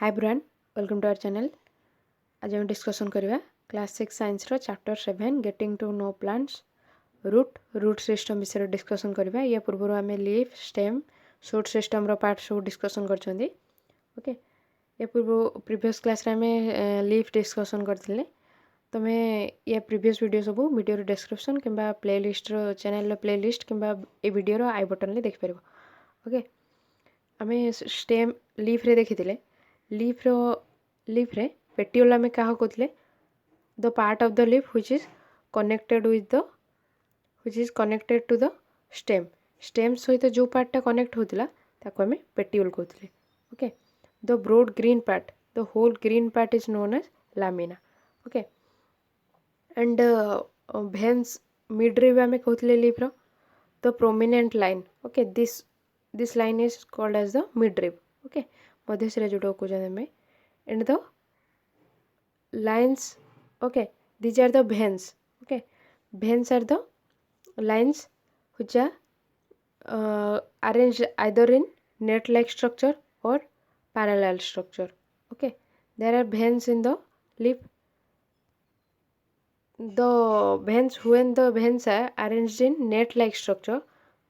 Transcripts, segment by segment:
हाय ब्रान welcome to our channel. आज हम डिस्कसन करवा क्लास 6 साइंस रो chapter 7 getting to know plants root system विषय डिस्कसन करवा। या पूर्व आम लीफ स्टेम शूट सिस्टम रो पार्ट सब डिस्कसन करछंदी। ओके, या पूर्व प्रीवियस क्लास रे आम लीफ डिस्कसन करथिले। तमे या प्रीवियस वीडियो सब वीडियो रो डिस्क्रिप्शन किंबा प्लेलिस्ट रो चैनल रो प्लेलिस्ट किंबा ए वीडियो रो आई बटन ले देख परबो। ओके, आम स्टेम लीफ रे देखिथिले। लीफ रे पेटियोल आम क्या कहते the part of the leaf which is connected to the stem सहित जो पार्टा कनेक्ट होता ताको आम पेटियोल कहते। Okay, the broad green part the whole green part is known as lamina. Okay, and veins mid रे आम कहते लीफ रो the prominent line. Okay, this line is called as the midrib. Okay, मध्य सिरा जोटा कहते आम and the lines. Okay, these are the veins. Okay, veins are the lines which are arranged either in net like structure or parallel structure. Okay, there are veins in the leaf. The veins, when the veins are arranged in net like structure,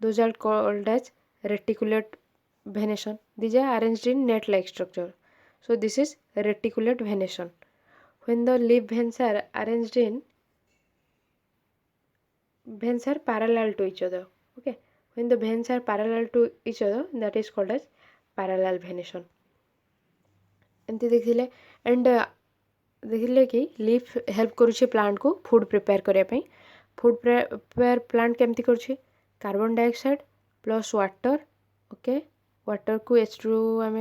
those are called as reticulate venation. These are arranged in net like structure, so this is reticulate venation. When the leaf veins are arranged in veins are parallel to each other. Okay, when the veins are parallel to each other, that is called as parallel venation. एमती देखिले and देखिले कि leaf help करुछे plant को food prepare करने पे। Food prepare plant केमती करुछे carbon dioxide plus water. Okay, water को H2 आम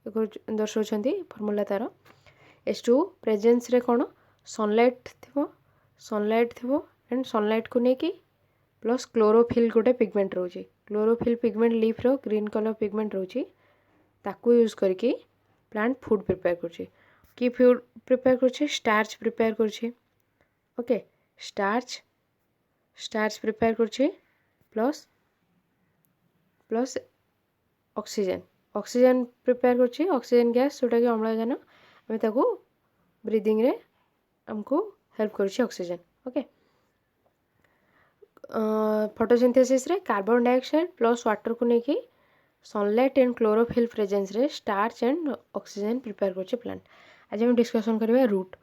दर्शाउछंती फॉर्मूला तार H2 प्रेजेंस रे कौन सनलाइट थी एंड सनलाइट को लेकिन प्लस क्लोरोफिल गोटे पिगमेंट रोचे। क्लोरोफिल पिगमेंट लीफ रो ग्रीन कलर पिगमेंट रोचे, ताकू यूज करके प्लांट फूड प्रिपेयर करुचे। कि फूड प्रिपेयर करुचे स्टार्च प्रिपेयर करुचे। ओके, स्टार्च प्रिपेयर करुचे प्लस ऑक्सीजन प्रिपेयर करुचे। ऑक्सीजन गैस जोटा कि अम्लजान आम ताको ब्रीदिंग रे हमको हेल्प करुचे ऑक्सीजन। ओके, फोटोसिंथेसिस रे कार्बन डाइऑक्साइड प्लस वाटर को लेकिन सनलाइट एंड क्लोरोफिल प्रेजेंस रे स्टार्च एंड ऑक्सीजन प्रिपेयर करछे प्लांट। आज हम डिस्कसन करबा रूट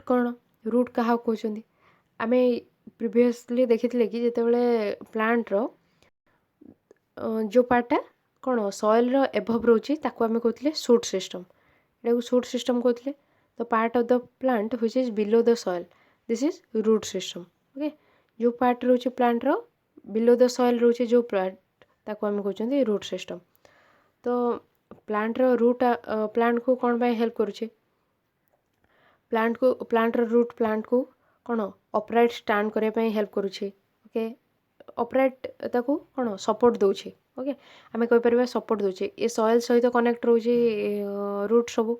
कौन रूट क्या कहते आम प्रिवियसली देखिथिले कि जेतेबेले प्लांट रो जो पार्टा कौन सॉइल रो एभव रोची ताको आम कहते शूट सिस्टम। एटा शूट सिस्टम कहते। The part of the plant which is below the soil, this is root system. Okay, जो पार्ट रोचे प्लांट रो बिलो द सॉइल रोचे जो पार्ट ताको आम कहते रूट सिस्टम। तो प्लांट रो रूट प्लांट को कौन बाय हेल्प करुचे प्लांट रो रूट प्लांट को कौन अपराइट स्टैंड करने पे हेल्प करुचे। ओके, अपराइट ताको कौन सपोर्ट दोचे। ओके, आम कहीपर सपोर्ट दोचे ये सॉइल सहित कनेक्ट रोचे रूट सब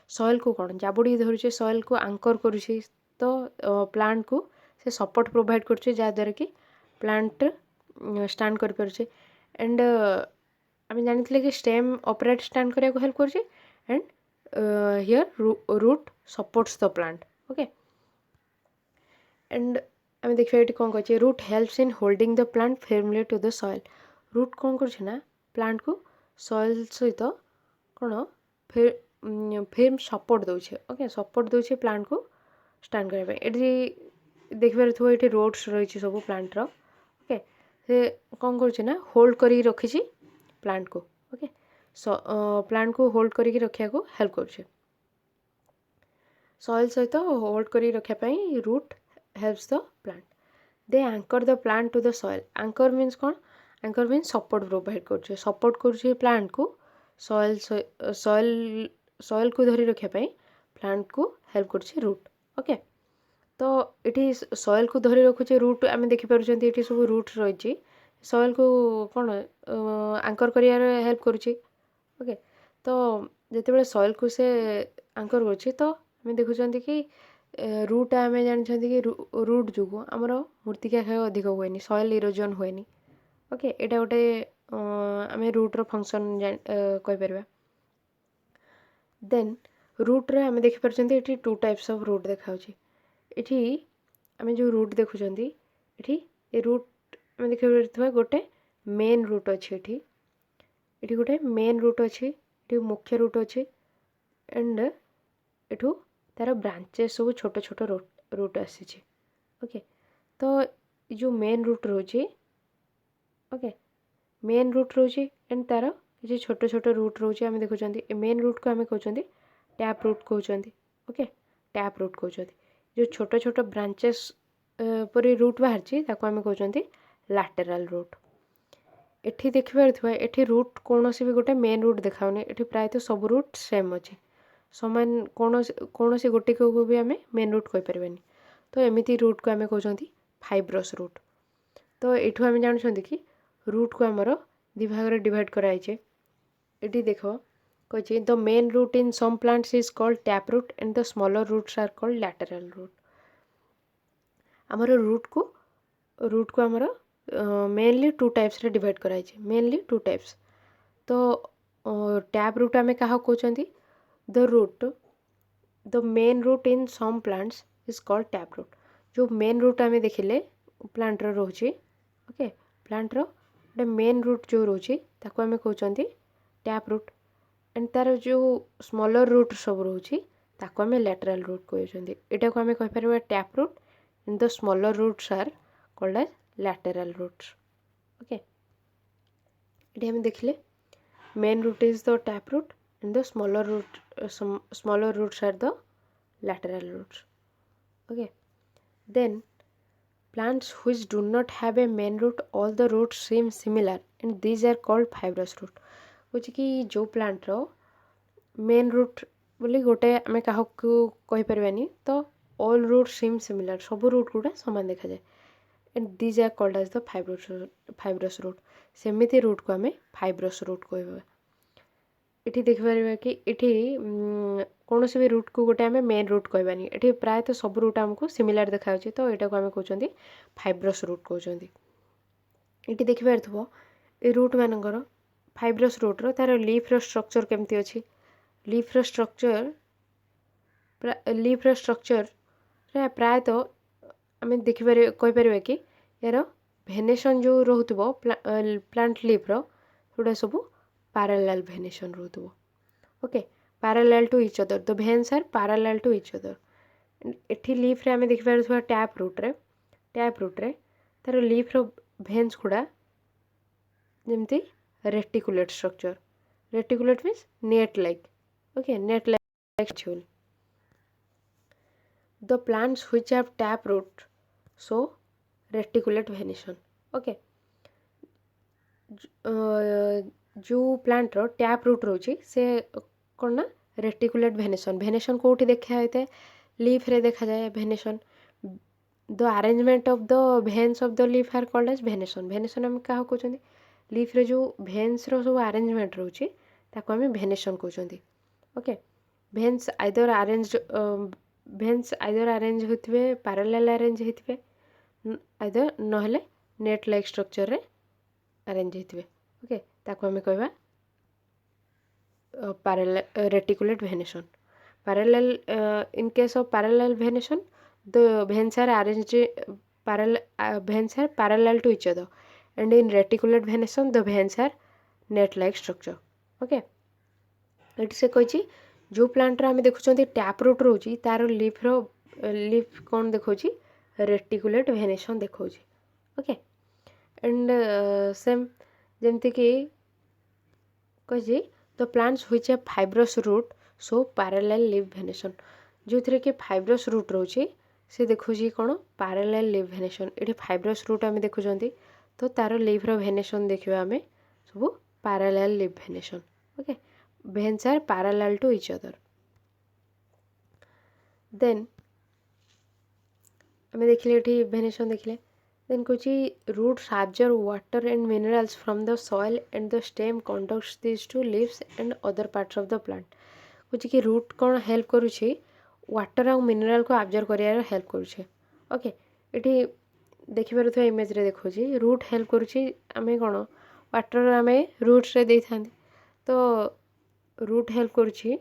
सॉइल को कौन जाबुड़ी धरुचे सॉइल को आंकर करुचे। तो प्लांट को से सपोर्ट प्रोवाइड करुचे जहाँद्वारा कि प्लांट स्टैंड कर पारुचे। एंड आम जानी कि स्टेम ऑपरेट स्टैंड करने को हेल्प करुचे and here root supports the plant. Okay, and आम देखिए ये कौन कहे root helps in holding the plant firmly to the soil. Root कौन कर प्लांट को सॉइल सहित कौन फिर सपोर्ट दोचे। ओके, सपोर्ट दोचे प्लांट को स्टैंड करने ये देखिए थो ये रोड्स रही सब प्लांट रो। ओके, से कौन कर होल्ड कर रखी प्लांट को। ओके, प्लांट को होल्ड करके रखा को हेल्प करुचे सॉइल सहित होल्ड कर रखापी root helps the plant. They anchor the plant to the soil. Anchor means कौन एंकर मीन्स सपोर्ट प्रोवाइड करुचे सपोर्ट करुचे प्लांट को सॉइल को धरी रखापी प्लांट को हेल्प करुचे रूट। ओके, तो ये सॉइल को धरी रखुचे रूट आम देखिपुर ये सब रूट रही सॉइल को कौन आंकर कर हेल्प करुचे। ओके, तो जितेबाला सॉइल को से आंकर करुचे तो आम देखुं कि रूट आम जानते कि रूट जो आमर मूर्तिका क्षय अधिक हुए सॉइल इरोजन हुए। ओके, यहाँ गोटे आम रूट्र फंक्शन कहीपर। देन रूट रे आमे देखि परछन्ती एठी टू टाइप्स ऑफ रूट देखाउची एठी आमे जो रूट देखुछन्ती एठी ए रूट आमे देखि परथुवा गोटे मेन रूट अछि एठी गोटे मेन रूट अछि एठी मुख्य रूट अछि एंड एठू तार ब्रांचेस सब छोट छोट रूट आसी ओके तो जो मेन रूट रोचे ओके मेन रूट रोचे एंड तार जे छोट छोट रूट रोचे आमे देखुछन्ती ए मेन रूट को आमे कहउछन्ती टैप रूट कहउछन्ती ओके टैप रूट कहउछन्ती जो छोट छोट ब्रांचेस परी रूट बाहरची ताको आमे कहउछन्ती लैटरल रूट एठी देखि पारुथबा एठी रूट कोनोसी भी गोटे मेन रूट देखाउनी एठी प्रायतः सब रूट सेम अछि समान कोनोसी गोटे को भी आमे मेन रूट कहि परबेनी तो एमिति रूट को आमे कहउछन्ती फाइब्रस रूट तो एठू आमे जानुछन्ती कि रूट को हमरो दि भाग रे डिवाइड कराइछे एठी देखो कहछि the main root in some plants is called tap root and the smaller roots are called lateral root हमरो रूट को हमरो मेनली टू टाइप्स रे डिवाइड कराइछे मेनली टू टाइप्स तो टैप रूट आमे काहा कहउछन्ती the main root in some plants is called tap root जो मेन रूट आमे देखिले प्लांट रो रोची ओके प्लांट रो गोटे मेन रूट जो रोची ताको आमे कहउछन्ती टैप रूट एंड तार जो स्मॉलर रूट सब रोची ताको आमे लैटरल रूट कहउछन्ती एटा को आमे कहि परबा tap root and the smaller roots are called as lateral roots okay एटी हम देखिले main root is the tap root and the smaller roots are the lateral roots okay then plants which do not have a main root all the roots seem similar and these are called fibrous root which कि जो plant रो main root बोली गोटे आमे काहकु कहि परबानी तो all roots seem similar सब root गुडा समान देखा जाए and these are called as the fibrous root सेमिति रूट को आमे fibrous root कहबा इठी देखि परबा कि इठी कोनोसी भी रूट को गोटे आमे मेन रूट कहबानी इठी प्रायतः सब रूट हमको सिमिलर देखाउची तो एटा को आमे कहउचंती फाइब्रस रूट कहउचंती इठी देखि परथबो ए रूट मानकर फाइब्रस रूट रो तार लीफ रो स्ट्रक्चर केमती अछि लीफ रो स्ट्रक्चर रे प्रायतः आमे देखि पर कहि परबा कि यार भेनेशन जो रहउतबो प्लांट लीफ रो थोड़ा सब parallel venation रहउतबो okay parallel to each other the veins are parallel to each other एठी लीफ रे आमे देखि परथबा टैप रूट रे तार लीफ रो veins गुडा जेमती reticulate structure reticulate means net like okay net like actually the plants which have tap root show reticulate venation okay जो प्लांट रो टैप रूट रोची से कोन ना रेटिकुलेट भेनेशन कोठी देखा होते लीफ रे देखा जाए venation the arrangement of the veins of the leaf are called as venation हम काहा कहउछंती लीफ रे जो भेन्स रो सब अरेंजमेंट रोची ताको हम भेनेशन कहउछंती ओके भेन्स आइदर अरेंज होतिबे पैरेलल अरेंज होतिबे आइदर नहले नेट लाइक स्ट्रक्चर रे अरेंज होतिबे ओके ताको हमें कहबा parallel reticulate venation parallel in case of parallel venation the veins are arranged parallel to each other and in reticulate venation the veins are net like structure okay eighty से कहिछि जो plant रे हमें देखुछंती tap root रोची तार leaf कोन देखौछि reticulate venation देखौछि okay and same जेमति कि कहिछि the plants which have fibrous root so parallel leaf venation जो थरे कि फाइब्रस रूट रोची से देखौछि कोन पैरेलल लीफ वेनेशन एटी फाइब्रस रूट हमें देखुछंती तो तार लीफ रो वेनेशन देखिबा हमें सब parallel leaf venation okay veins are parallel to each other then हमें देखिले एठी वेनेशन देखिले then कुछि roots absorb water and minerals from the soil and the stem conducts these to leaves and other parts of the plant कुछि कि root कोन help करूछि water और mineral को absorb करियार help करूछि okay एठी देखि परथो image रे देखोछि root help करूछि हमें कोन water हमें roots रे देई थांदी तो रूट हेल्प करूछि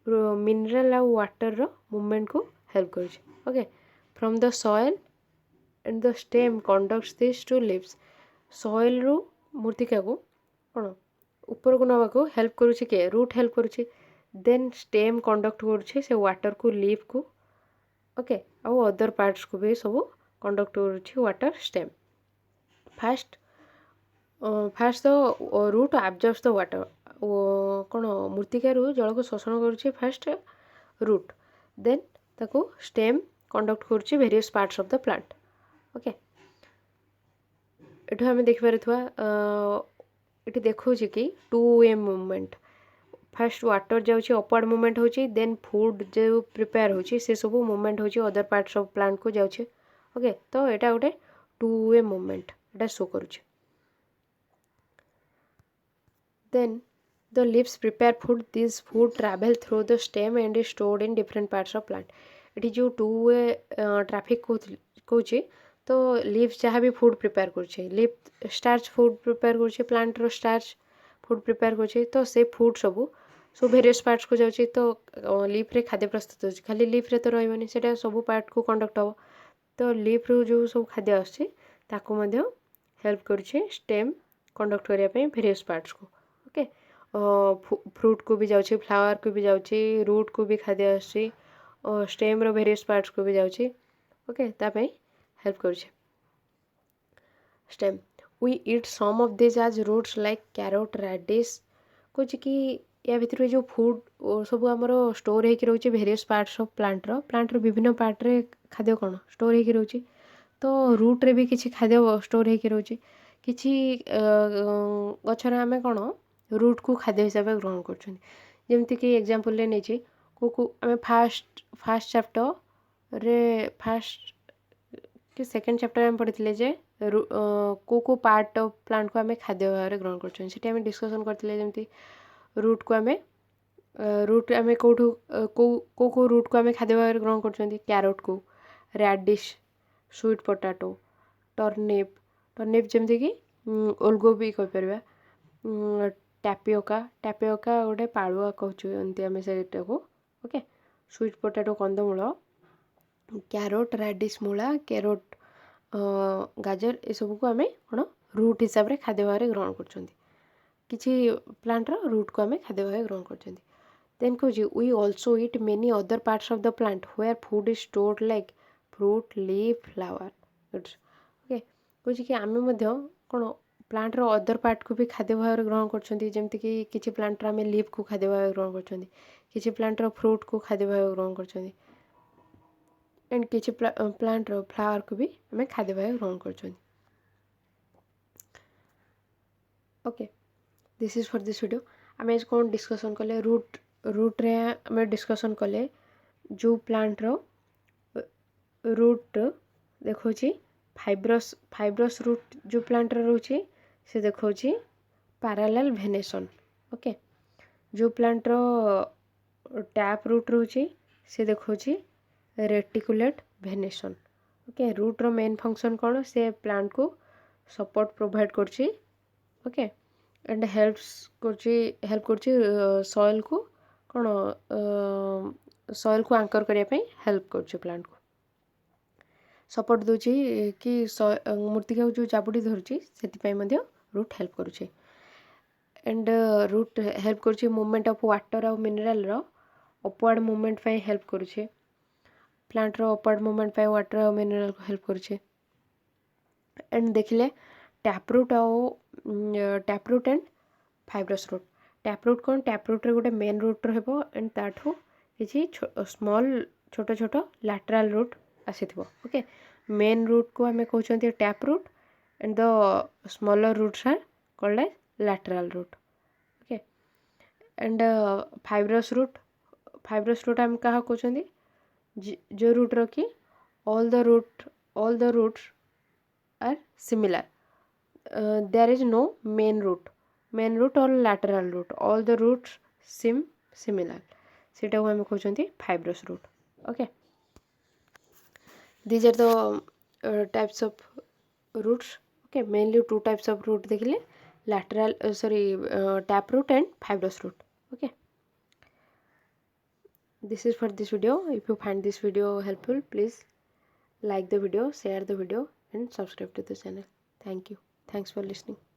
मिनरल आउ वाटर रो मूवमेंट को हेल्प करुचे okay from the soil and the stem conducts this to leaves soil रू मूर्तिका को कौन ऊपर को नवा को हेल्प करुचे के रूट हेल्प करुचे देन स्टेम कंडक्ट करुचे से वाटर को लीफ को ओके आउ अदर पार्ट्स को भी सब कंडक्ट करुचे water stem first first the root absorbs the water कौन मूर्तिकारु जल को शोषण करुचे फास्ट रूट देन ताको स्टेम कंडक्ट करुचे various parts of the plant okay एठू आम देखिपार ये देखा कि 2 वे मूवमेंट फास्ट वाटर जाऊँगी अपवर्ड मूवमेंट होची देन फूड जो प्रिपेयर होची से सब मूवमेंट होची अदर पार्ट्स ऑफ प्लांट को जाऊँचे ओके तो यहाँ गोटे 2 वे मूवमेंट एटा शो करुचे then the leaves prepare food this food travel through the stem and is stored in different parts of plant ये जो 2 वे ट्रैफिक कौचे तो लीव्स जहाँ भी फूड प्रिपेयर करुचे लीफ स्टार्च फूड प्रिपेयर करुचे plant रो starch food prepare करुचे तो से फूड सब वेरियस पार्ट्स को जाऊँचे तो लीफ रे खाद्य प्रस्तुत होची खाली लीफ रे तो रहिबनी सेटा सब पार्ट को कंडक्ट हो तो लीफ रू जो सब खाद्य आछे ताको मध्य हेल्प करुचे स्टेम कंडक्ट करिया पे वेरियस पार्ट्स को ओके फ्रूट को भी जाऊँगी फ्लावर को भी जाऊँगी रूट को भी खाद्य आसी स्टेम रो वेरियस पार्ट्स को भी जाऊँगी ओके तापाई हेल्प करुचे stem we eat some of this as roots like carrot radish कुछ कि या भितर जो फूड सब आमर स्टोर होकर रोचे वेरियस पार्ट्स ऑफ प्लांट रो विभिन्न पार्ट रे खाद्य कौन स्टोर होकर रोचे तो रूट रे भी किसी खाद्य स्टोर होकर रोचे किसी गछर आम कौन रूट को खाद्य हिसाब से ग्रहण करमती कि एग्जांपल ले नहीं को आम फास्ट चैप्टर रे फास्ट कि सेकेंड चैप्टर में पढ़ी जे को पार्ट ऑफ प्लांट को आम खाद्य भाव ग्रहण कर डिस्कसन करते जमी रूट को आम रूट आम कौटू को रूट को आम खाद्य भाव ग्रहण कर कैरोट को रेडिश स्वीट पोटाटो टर्निप जमती कि ओलगोबी कहीपर टापिओका गोटे पालुआ कहते आम से ओके स्वीट पोटाटो कंदमूल कैरोट रेडिश मूला कैरोट गाजर ये सब को आम कौन रूट हिसाब से खाद्य भाव ग्रहण कर किसी प्लांटर रूट को आम खाद्य भाव ग्रहण कर देन कौच we also eat many other parts of the plant where food is stored like fruit leaf flower okay कौच कि आम कौन प्लांट रो अदर पार्ट को भी खाद्य भाव ग्रहण करमती कि किसी प्लांट आम लीफ को खाद्य भाव ग्रहण कर किसी प्लांट रो फ्रूट को खाद्य भाव ग्रहण कर एंड किसी प्लांट रो फ्लावर को भी आम खाद्य भाव ग्रहण कर okay this is for this video आम आज कौन डिस्कसन कले रूट रे आम डिस्कसन कले जो प्लांट रो रूट देखो फाइब्रस रूट जो प्लांट रोचे से देखो पैरेलल वेनेसन ओके जो प्लांट रो टैप रूट रोचे से देखो रेटिकुलेट वेनेसन ओके रूट रो मेन फंक्शन कौन से प्लांट को सपोर्ट प्रोवाइड करची ओके एंड हेल्प कर सॉइल को कौन सॉइल को एंकर करने पे हेल्प कर प्लांट को सपोर्ट दूची कि मूर्तिका जो जाबुड़ी धरुची से रूट हेल्प करुचे एंड रूट हेल्प करुचे मूवमेंट ऑफ वाटर और मिनरल रो अपवर्ड मूवमेंट पे हेल्प करुचे प्लांट रो अपवर्ड मूवमेंट पे वाटर और मिनरल को हेल्प करुचे एंड देखिले taproot and fibrous root taproot कौन टैपरूट रे गोटे मेन रूट रहबो एंड ताठू किछि स्मॉल छोट छोट लैटरल रूट आसीथिबो ओके मेन रूट को आम कहते tap root and the smaller roots are called as lateral root okay and fibrous root आम क्या कहते जो रूट रखी all the roots are similar there is no main root or lateral root all the roots seem similar सेटा को आम कहते fibrous root okay these are the types of roots okay mainly 2 types of root देखिले lateral tap root and fibrous root okay this is for this video. If you find this video helpful, please like the video, share the video and subscribe to the channel. Thank you. Thanks for listening.